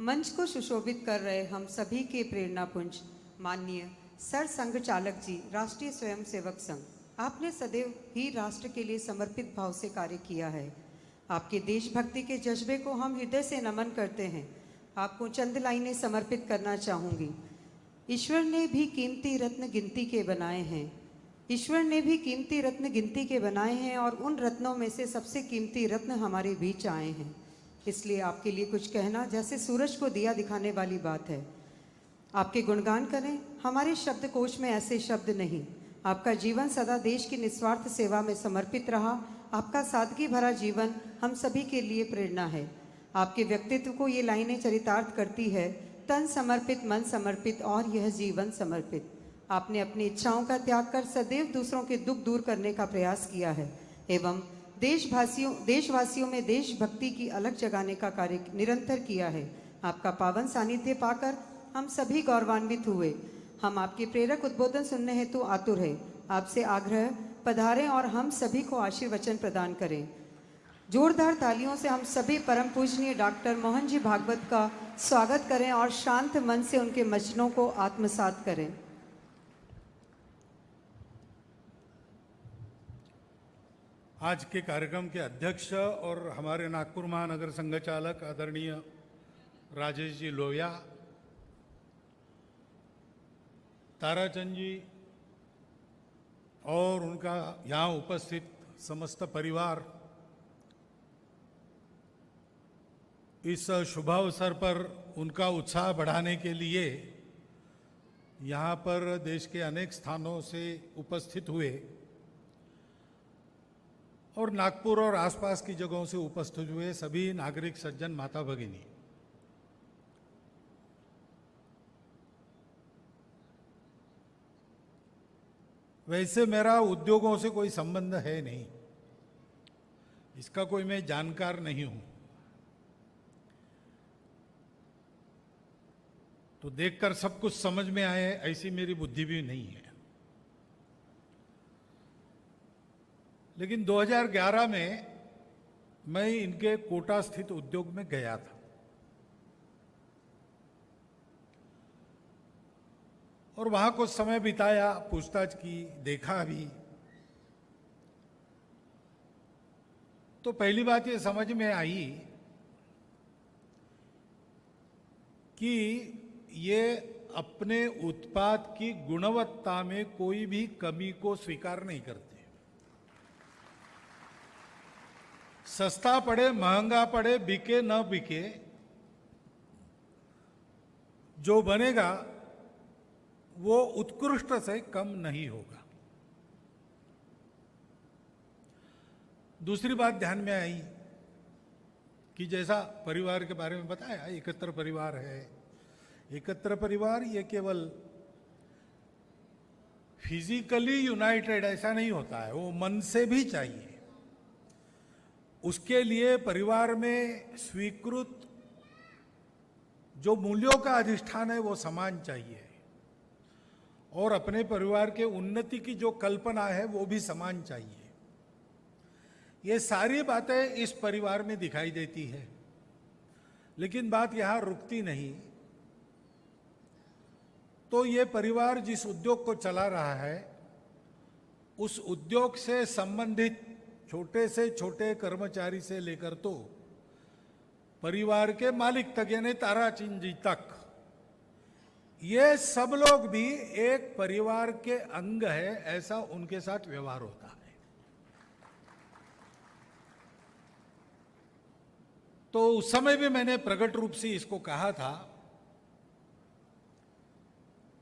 मंच को सुशोभित कर रहे हम सभी के प्रेरणापुंज माननीय सर संघ चालक जी, राष्ट्रीय स्वयंसेवक संघ, आपने सदैव ही राष्ट्र के लिए समर्पित भाव से कार्य किया है। आपके देशभक्ति के जज्बे को हम हृदय से नमन करते हैं। आपको चंद लाइनें समर्पित करना चाहूँगी। ईश्वर ने भी कीमती रत्न गिनती के बनाए हैं। ईश्वर ने भी कीमती रत्न गिनती के बनाए हैं और उन रत्नों में से सबसे कीमती रत्न हमारे बीच आए हैं। इसलिए आपके लिए कुछ कहना जैसे सूरज को दिया दिखाने वाली बात है। आपके गुणगान करें, हमारे शब्दकोश में ऐसे शब्द नहीं। आपका जीवन सदा देश की निस्वार्थ सेवा में समर्पित रहा। आपका सादगी भरा जीवन हम सभी के लिए प्रेरणा है। आपके व्यक्तित्व को ये लाइनें चरितार्थ करती है, तन समर्पित, मन समर्पित और यह जीवन समर्पित। आपने अपनी इच्छाओं का त्याग कर सदैव दूसरों के दुख दूर करने का प्रयास किया है एवं देशवासियों में देशभक्ति की अलग जगाने का कार्य निरंतर किया है। आपका पावन सानिध्य पाकर हम सभी गौरवान्वित हुए। हम आपके प्रेरक उद्बोधन सुनने हेतु आतुर है। आपसे आग्रह, पधारें और हम सभी को आशीर्वचन प्रदान करें। जोरदार तालियों से हम सभी परम पूजनीय डॉक्टर मोहन जी भागवत का स्वागत करें और शांत मन से उनके वचनों को आत्मसात करें। आज के कार्यक्रम के अध्यक्ष और हमारे नागपुर महानगर संघ चालक आदरणीय राजेश जी लोहिया, ताराचंद जी और उनका यहाँ उपस्थित समस्त परिवार, इस शुभ अवसर पर उनका उत्साह बढ़ाने के लिए यहाँ पर देश के अनेक स्थानों से उपस्थित हुए और नागपुर और आसपास की जगहों से उपस्थित हुए सभी नागरिक सज्जन, माता भगिनी, वैसे मेरा उद्योगों से कोई संबंध है नहीं, इसका कोई मैं जानकार नहीं हूं, तो देखकर सब कुछ समझ में आए ऐसी मेरी बुद्धि भी नहीं है। लेकिन 2011 में मैं इनके कोटा स्थित उद्योग में गया था और वहां कुछ समय बिताया, पूछताछ की, देखा भी। तो पहली बात ये समझ में आई कि ये अपने उत्पाद की गुणवत्ता में कोई भी कमी को स्वीकार नहीं करते। सस्ता पड़े, महंगा पड़े, बिके न बिके, जो बनेगा वो उत्कृष्ट से कम नहीं होगा। दूसरी बात ध्यान में आई कि जैसा परिवार के बारे में बताया, एकत्र परिवार है। एकत्र परिवार ये केवल फिजिकली यूनाइटेड ऐसा नहीं होता है, वो मन से भी चाहिए। उसके लिए परिवार में स्वीकृत जो मूल्यों का अधिष्ठान है वो समान चाहिए और अपने परिवार के उन्नति की जो कल्पना है वो भी समान चाहिए। ये सारी बातें इस परिवार में दिखाई देती है, लेकिन बात यहां रुकती नहीं। तो ये परिवार जिस उद्योग को चला रहा है, उस उद्योग से संबंधित छोटे से छोटे कर्मचारी से लेकर तो परिवार के मालिक तक, यानी ताराचंद जी तक, ये सब लोग भी एक परिवार के अंग है, ऐसा उनके साथ व्यवहार होता है। तो उस समय भी मैंने प्रकट रूप से इसको कहा था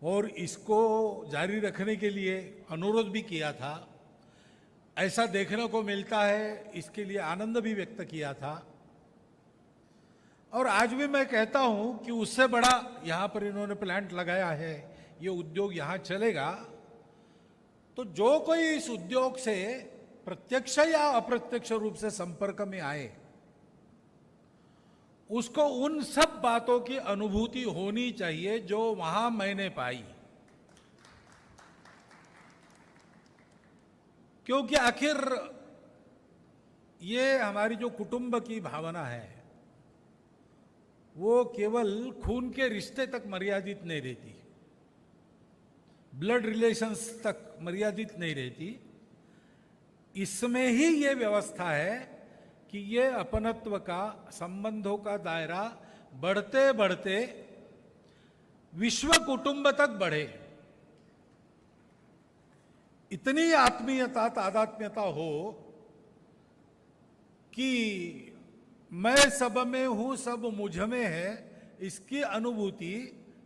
और इसको जारी रखने के लिए अनुरोध भी किया था। ऐसा देखने को मिलता है, इसके लिए आनंद भी व्यक्त किया था। और आज भी मैं कहता हूं कि उससे बड़ा यहां पर इन्होंने प्लांट लगाया है, ये उद्योग यहां चलेगा, तो जो कोई इस उद्योग से प्रत्यक्ष या अप्रत्यक्ष रूप से संपर्क में आए, उसको उन सब बातों की अनुभूति होनी चाहिए जो वहां मैंने पाई। क्योंकि आखिर ये हमारी जो कुटुंब की भावना है वो केवल खून के रिश्ते तक मर्यादित नहीं रहती, ब्लड रिलेशंस तक मर्यादित नहीं रहती। इसमें ही ये व्यवस्था है कि ये अपनत्व का, संबंधों का दायरा बढ़ते बढ़ते विश्व कुटुंब तक बढ़े। इतनी आत्मीयता, तादात्म्यता हो कि मैं सब में हूं, सब मुझ में है, इसकी अनुभूति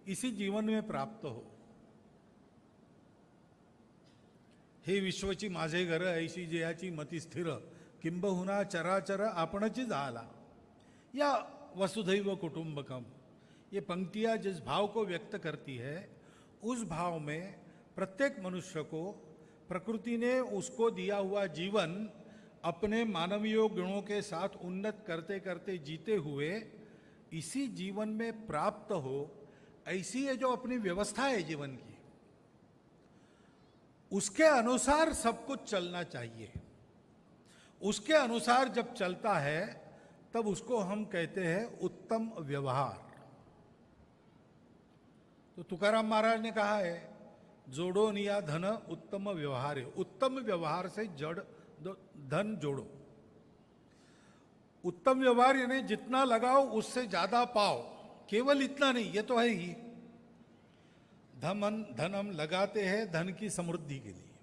इसी जीवन में प्राप्त हो। हे विश्वची माझे घर, ऐशी जयाची मती स्थिर, किंबहुना चराचर आपणची झाला, या वसुधैव कुटुंबकम। ये पंक्तियां जिस भाव को व्यक्त करती है, उस भाव में प्रत्येक मनुष्य को प्रकृति ने उसको दिया हुआ जीवन अपने मानवीय गुणों के साथ उन्नत करते करते जीते हुए इसी जीवन में प्राप्त हो, ऐसी ये जो अपनी व्यवस्था है जीवन की, उसके अनुसार सब कुछ चलना चाहिए। उसके अनुसार जब चलता है तब उसको हम कहते हैं उत्तम व्यवहार। तो तुकाराम महाराज ने कहा है, जोड़ो निया धन उत्तम व्यवहार है। उत्तम व्यवहार से जड़ धन जोड़ो। उत्तम व्यवहार यानी जितना लगाओ उससे ज्यादा पाओ। केवल इतना नहीं, ये तो है ही, धन हम लगाते हैं धन की समृद्धि के लिए,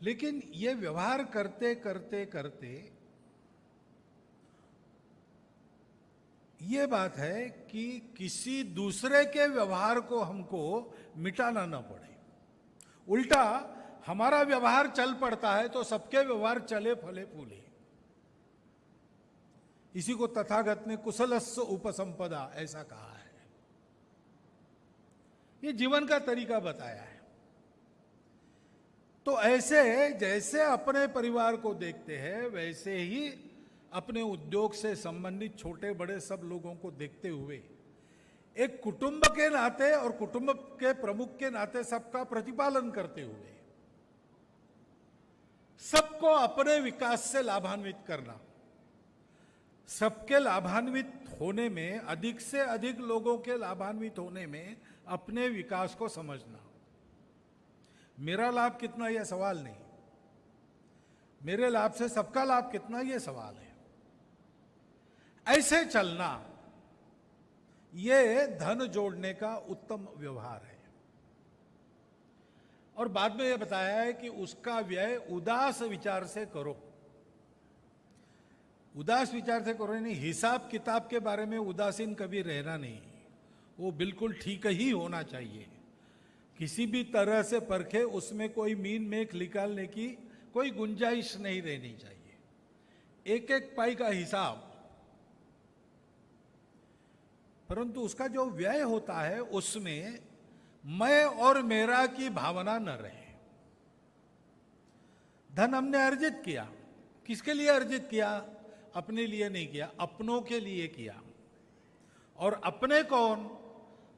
लेकिन ये व्यवहार करते करते करते ये बात है कि किसी दूसरे के व्यवहार को हमको मिटाना ना पड़े। उल्टा हमारा व्यवहार चल पड़ता है तो सबके व्यवहार चले फले फूले। इसी को तथागत ने कुशलस्य उपसंपदा ऐसा कहा है। ये जीवन का तरीका बताया है। तो ऐसे जैसे अपने परिवार को देखते हैं, वैसे ही अपने उद्योग से संबंधित छोटे बड़े सब लोगों को देखते हुए एक कुटुंब के नाते और कुटुंब के प्रमुख के नाते सबका प्रतिपालन करते हुए सबको अपने विकास से लाभान्वित करना, सबके लाभान्वित होने में, अधिक से अधिक लोगों के लाभान्वित होने में अपने विकास को समझना। मेरा लाभ कितना यह सवाल नहीं, मेरे लाभ से सबका लाभ कितना यह सवाल है। ऐसे चलना यह धन जोड़ने का उत्तम व्यवहार है। और बाद में यह बताया है कि उसका व्यय उदास विचार से करो। उदास विचार से करो नहीं, हिसाब किताब के बारे में उदासीन कभी रहना नहीं, वो बिल्कुल ठीक ही होना चाहिए। किसी भी तरह से परखे उसमें कोई मीन मेख निकालने की कोई गुंजाइश नहीं रहनी चाहिए। एक एक पाई का हिसाब, परंतु उसका जो व्यय होता है उसमें मैं और मेरा की भावना न रहे। धन हमने अर्जित किया, किसके लिए अर्जित किया? अपने लिए नहीं किया, अपनों के लिए किया। और अपने कौन?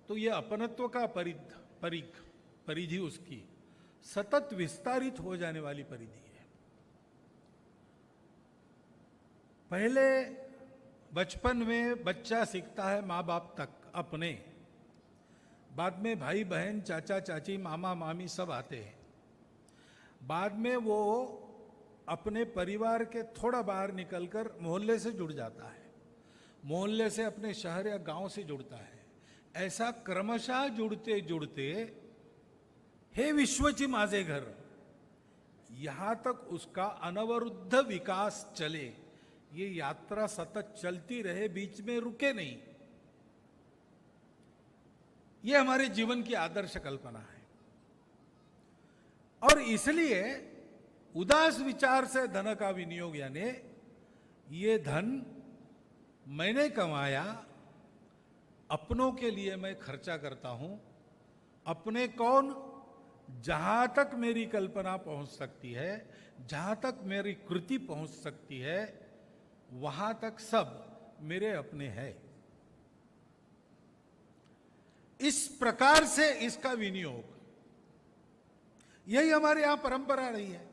तो ये अपनत्व का परिधि उसकी सतत विस्तारित हो जाने वाली परिधि है। पहले बचपन में बच्चा सीखता है माँ बाप तक अपने, बाद में भाई बहन, चाचा चाची, मामा मामी सब आते हैं। बाद में वो अपने परिवार के थोड़ा बाहर निकलकर मोहल्ले से जुड़ जाता है, मोहल्ले से अपने शहर या गांव से जुड़ता है। ऐसा क्रमशः जुड़ते जुड़ते हे विश्वची माझे घर, यहां तक उसका अनवरुद्ध विकास चले, ये यात्रा सतत चलती रहे, बीच में रुके नहीं। ये हमारे जीवन की आदर्श कल्पना है। और इसलिए उदास विचार से धन का विनियोग, यानी ये धन मैंने कमाया, अपनों के लिए मैं खर्चा करता हूं। अपने कौन? जहां तक मेरी कल्पना पहुंच सकती है, जहां तक मेरी कृति पहुंच सकती है, वहां तक सब मेरे अपने हैं। इस प्रकार से इसका विनियोग, यही हमारे यहां परंपरा रही है।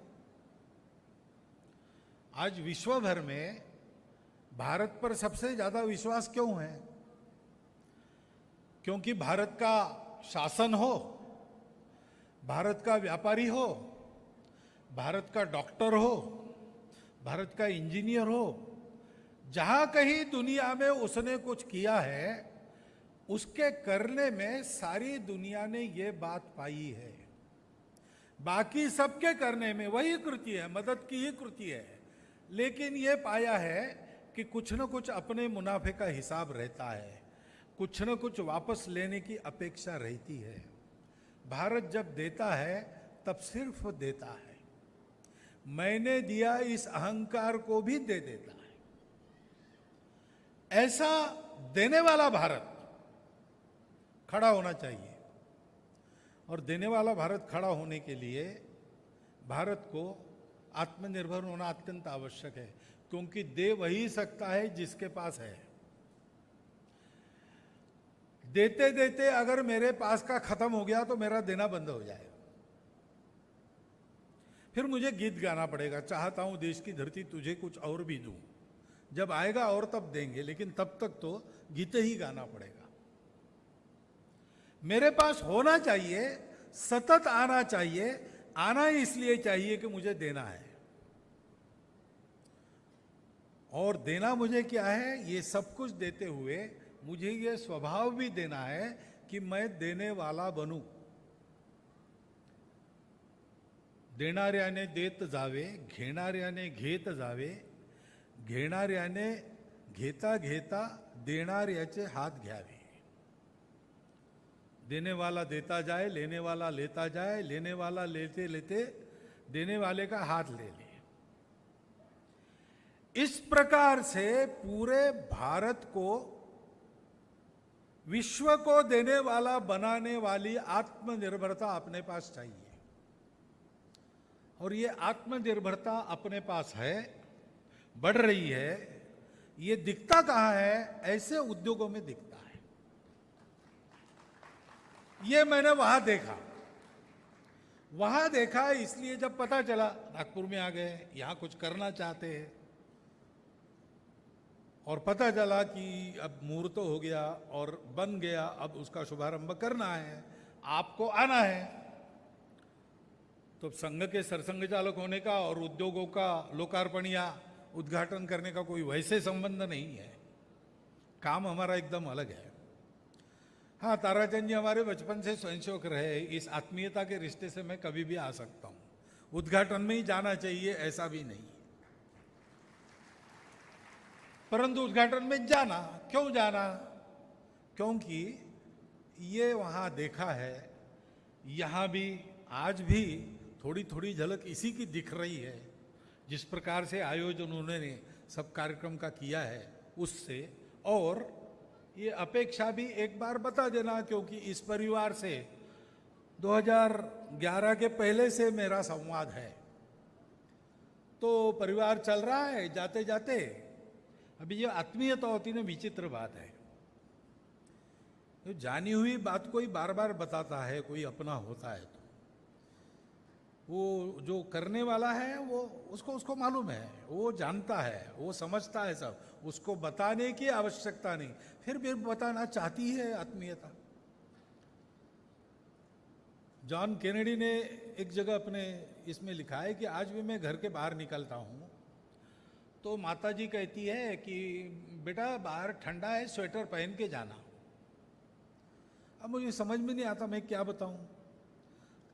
आज विश्व भर में भारत पर सबसे ज्यादा विश्वास क्यों है? क्योंकि भारत का शासन हो, भारत का व्यापारी हो, भारत का डॉक्टर हो, भारत का इंजीनियर हो, जहां कहीं दुनिया में उसने कुछ किया है, उसके करने में सारी दुनिया ने ये बात पाई है। बाकी सबके करने में वही कृति है, मदद की ही कृति है, लेकिन ये पाया है कि कुछ न कुछ अपने मुनाफे का हिसाब रहता है, कुछ न कुछ वापस लेने की अपेक्षा रहती है। भारत जब देता है तब सिर्फ देता है, मैंने दिया इस अहंकार को भी दे देता है। ऐसा देने वाला भारत खड़ा होना चाहिए, और देने वाला भारत खड़ा होने के लिए भारत को आत्मनिर्भर होना अत्यंत आवश्यक है, क्योंकि दे वही सकता है जिसके पास है। देते देते अगर मेरे पास का खत्म हो गया तो मेरा देना बंद हो जाएगा, फिर मुझे गीत गाना पड़ेगा, चाहता हूं देश की धरती तुझे कुछ और भी दूं। जब आएगा और तब देंगे, लेकिन तब तक तो गीत ही गाना पड़ेगा। मेरे पास होना चाहिए, सतत आना चाहिए। आना इसलिए चाहिए कि मुझे देना है, और देना मुझे क्या है? ये सब कुछ देते हुए मुझे ये स्वभाव भी देना है कि मैं देने वाला बनूं। देणाऱ्याने देत जावे, घेणाऱ्याने घेत जावे, घेणाऱ्याने घेता घेता देणाऱ्याचे हात घ्यावे। देने वाला देता जाए, लेने वाला लेता जाए, लेने वाला लेते लेते देने वाले का हाथ ले ले। इस प्रकार से पूरे भारत को विश्व को देने वाला बनाने वाली आत्मनिर्भरता अपने पास चाहिए, और ये आत्मनिर्भरता अपने पास है, बढ़ रही है। ये दिखता कहां है? ऐसे उद्योगों में दिखता है। ये मैंने वहां देखा, इसलिए जब पता चला नागपुर में आ गए, यहां कुछ करना चाहते हैं, और पता चला कि अब मुहूर्त हो गया और बन गया, अब उसका शुभारंभ करना है, आपको आना है। तो संघ के सरसंघ चालक होने का और उद्योगों का लोकार्पण या उद्घाटन करने का कोई वैसे संबंध नहीं है, काम हमारा एकदम अलग है। हाँ, ताराचंद जी हमारे बचपन से स्वयंसेवक रहे, इस आत्मीयता के रिश्ते से मैं कभी भी आ सकता हूं। उद्घाटन में ही जाना चाहिए ऐसा भी नहीं, परंतु उद्घाटन में जाना, क्यों जाना? क्योंकि ये वहां देखा है, यहां भी आज भी थोड़ी थोड़ी झलक इसी की दिख रही है। जिस प्रकार से आयोजन उन्होंने सब कार्यक्रम का किया है उससे, और ये अपेक्षा भी एक बार बता देना, क्योंकि इस परिवार से 2011 के पहले से मेरा संवाद है, तो परिवार चल रहा है। जाते जाते अभी ये आत्मीयता होती ना, विचित्र बात है। तो जानी हुई बात कोई बार बार बताता है, कोई अपना होता है, तो वो जो करने वाला है वो उसको मालूम है, वो जानता है, वो समझता है सब, उसको बताने की आवश्यकता नहीं, फिर भी बताना चाहती है आत्मीयता। जॉन केनेडी ने एक जगह अपने इसमें लिखा है कि आज भी मैं घर के बाहर निकलता हूं तो माता जी कहती है कि बेटा बाहर ठंडा है, स्वेटर पहन के जाना। अब मुझे समझ में नहीं आता मैं क्या बताऊं,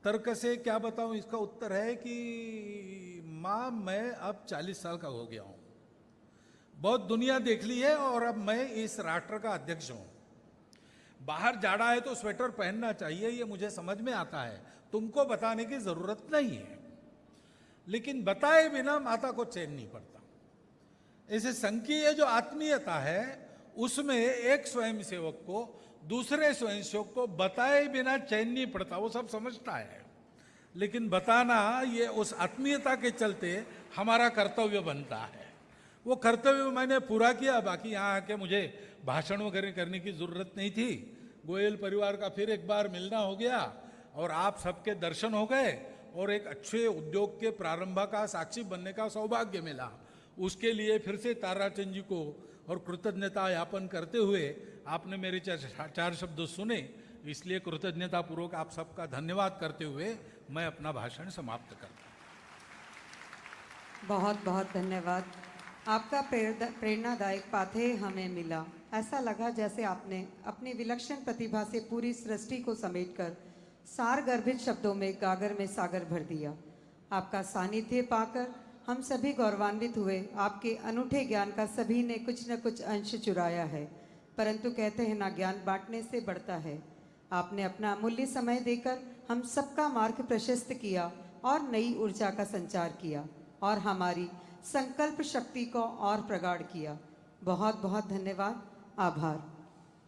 तर्क से क्या बताऊं। इसका उत्तर है कि माँ, मैं अब 40 साल का हो गया हूं, बहुत दुनिया देख ली है, और अब मैं इस राष्ट्र का अध्यक्ष हूं। बाहर जाड़ा है तो स्वेटर पहनना चाहिए, ये मुझे समझ में आता है, तुमको बताने की जरूरत नहीं है। लेकिन बताए बिना माता को चैन नहीं पड़ता। ऐसे संघ की ये जो आत्मीयता है, उसमें एक स्वयंसेवक को दूसरे स्वयंसेवक को बताए बिना चैन नहीं पड़ता। वो सब समझता है, लेकिन बताना ये उस आत्मीयता के चलते हमारा कर्तव्य बनता है। वो कर्तव्य मैंने पूरा किया, बाकी यहाँ आके मुझे भाषण वगैरह करने की जरूरत नहीं थी। गोयल परिवार का फिर एक बार मिलना हो गया, और आप सबके दर्शन हो गए, और एक अच्छे उद्योग के प्रारंभ का साक्षी बनने का सौभाग्य मिला। उसके लिए फिर से ताराचंद जी को और कृतज्ञता ज्ञापन करते हुए आपने मेरे चार शब्द सुने, इसलिए कृतज्ञता पूर्वक आप सबका धन्यवाद करते हुए मैं अपना भाषण समाप्त करता हूं। बहुत बहुत धन्यवाद। आपका प्रेरणादायक पाथेय हमें मिला। ऐसा लगा जैसे आपने अपनी विलक्षण प्रतिभा से पूरी सृष्टि को समेटकर सारगर्भित शब्दों में गागर में सागर भर दिया। आपका सानिध्य पाकर हम सभी गौरवान्वित हुए। आपके अनूठे ज्ञान का सभी ने कुछ न कुछ अंश चुराया है, परंतु कहते हैं ना, ज्ञान बांटने से बढ़ता है। आपने अपना अमूल्य समय देकर हम सबका मार्ग प्रशस्त किया और नई ऊर्जा का संचार किया और हमारी संकल्प शक्ति को और प्रगाढ़ किया। बहुत बहुत धन्यवाद। आभार।